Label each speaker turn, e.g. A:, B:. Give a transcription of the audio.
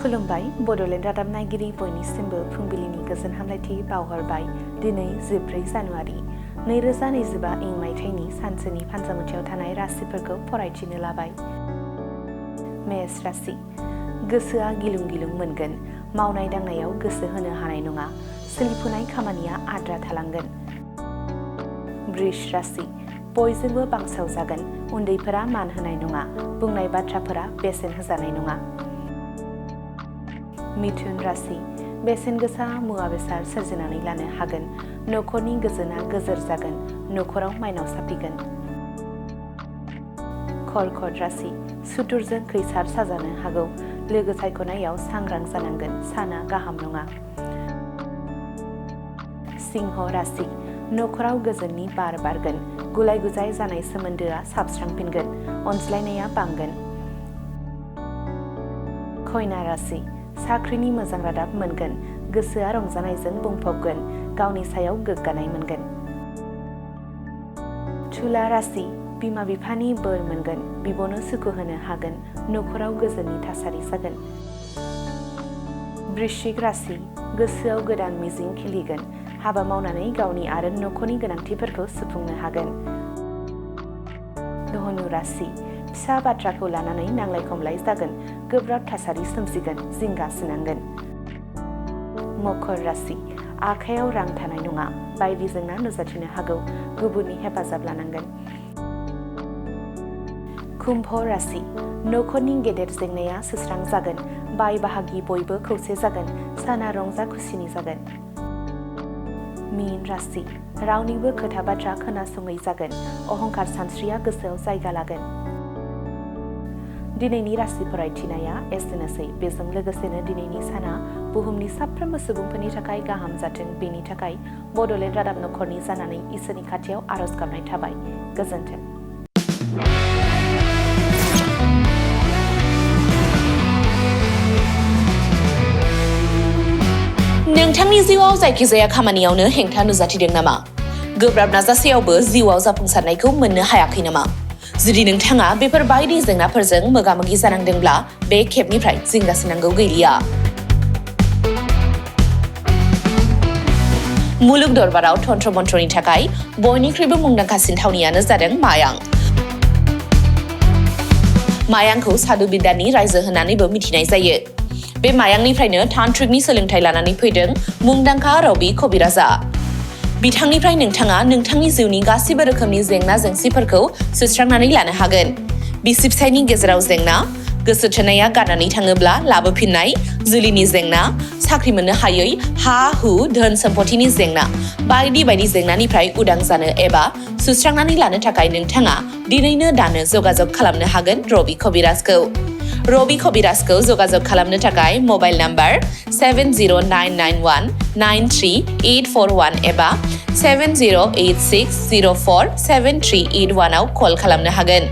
A: खुलुमबाय बड'लेण्ड रादाब नायगिरि बयनिसिमबो फुंबिलिनि गोजोन हामलायथि बावहरबाय। दिनै 14 जानुवारि 2025 इं मायथाइनि सानसेनि फानजामुथियाव थानाय राशिफोरखौ फरायथिनो लाबाय। मेष राशि, गोसोआ गिलुं गिलुं मोनगोन। मावनाय दांनायाव गोसो होनो हानाय नङा। सोलिफुनाय खामानिया आद्रा थालांगोन। वृष राशि, बयजोंबो बांसाव जागोन। उन्दैफोरा मान होनाय नङा। बुंनाय बाथ्राफोरा बेसेन होजानाय नङा। मिथुन राशि, बेसेन गोसा मुवा बेसाद सोरजिनानै लानो हागोन। नखरनि गोजोना गोजोर जागोन। नखराव माइनाव साफिगोन। कर्कट राशि, सुथुरजों खैसार साजानो हागौ। लोगो सायख'नायाव सांग्रां जानांगोन। साना गाहाम नङा। सिंह राशि, नखराव गोजोननि बार बारगोन। गुलाय गुजाय जानाय सोमोन्दोआ साबस्रांफिनगोन। अनज्लायनाया बांगोन। कन्या राशि, साख्रिनि मोजां रादाब मोनगोन। गोसोआ रंजानायजों बुंफबगोन। गावनि सायाव गोग्गानाय मोनगोन। तुला राशि, बिमा बिफानि बोर मोनगोन। बिब'नो सुखु होनो हागोन। नखराव गोजोननि थासारि जागोन। वृश्चिक राशि, गोसोआव गोदान मिजिं खिलिगोन। हाबा मावनानै गावनि आरो नखरनि गोनांथिफोरखौ सुफुंनो हागोन। धनु राशि, फिसा बाथ्राखौ लानानै नांलाय खमलाय जागोन। गोब्राब थासारि सोमजिगोन। जिंगासिनांगोन। मकर राशि, आखायाव रां थानाय नङा। बायदि जेंना नुजाथिनो हागौ। गुबुननि हेफाजाब लानांगोन। कुम्भ राशि, नखरनि गेदेर जेंनाया सुस्रांजागोन। बाय बाहागि बयबो खौसे जागोन। साना रंजा खुसिनि जागोन। मीन राशि, रावनिबो खोथा बाथ्रा खोनासङै जागोन। अहंकार सानस्रिया गोसोआव जायगा लागोन। दिनैनि राशि फरायथिनाया एसेनोसै। बेजों लोगोसेनो दिनैनि साना बुहुमनि साफ्रोमबो सुबुंफोरनि थाखाय गाहाम जाथों, बेनि थाखाय बड'लेण्ड रादाब नखरनि जानानै इसोरनि खाथियाव आरज गाबनाय थाबाय। गोजोन्थों।
B: नोंथांनि जिउआव जायखिजाया खामानियावनो हेंथा नुजाथिदों नामा? गोब्राब नाजासेयावबो जिउआव जाफुंसारनायखौ मोननो हायाखै नामा? जुदि नोंथाङा बेफोर बायदि जेंनाफोरजों मोगा-मोगि जानांदोंब्ला बे खेबनिफ्राय जिंगासिनांगौ गैलिया। मुलुग दरबाराव तन्त्र मन्त्रनि थाखाय बयनिख्रुइबो मुंदांखासिन थावनियानो जादों मायां। मायांखौ साधु बिद्यानि रायजो होननानैबो मिथिनाय जायो। बे मायांनिफ्रायनो तान्त्रिकनि सोलोंथाइ लानानै फैदों मुंदांखा रबि कबिराजा। बिथांनिफ्राय नोंथाङा नोंथांनि जिउनि गासिबो रोखोमनि जेंना जेंसिफोरखौ सुस्रांनानै लानो हागोन। बिसि फिसायनि गेजेराव जेंना, गोसो थोनाया गारनानै थाङोब्ला लाबोफिननाय, जुलिनि जेंना, साख्रि मोननो हायै, हा हु धोन सम्पथिनि जेंना, बायदि बायदि जेंनानिफ्राय उदां जानो एबा सुस्रांनानै लानो थाखाय नोंथाङा दिनैनो दानो जगाजग खालामनो हागोन रबि कबिराजखौ। रबि कबिराजखौ जगाजग खालामनो थाखाय मबाइल नाम्बार 7099193841 एबा 7086047381 आव कल खालामनो हागोन।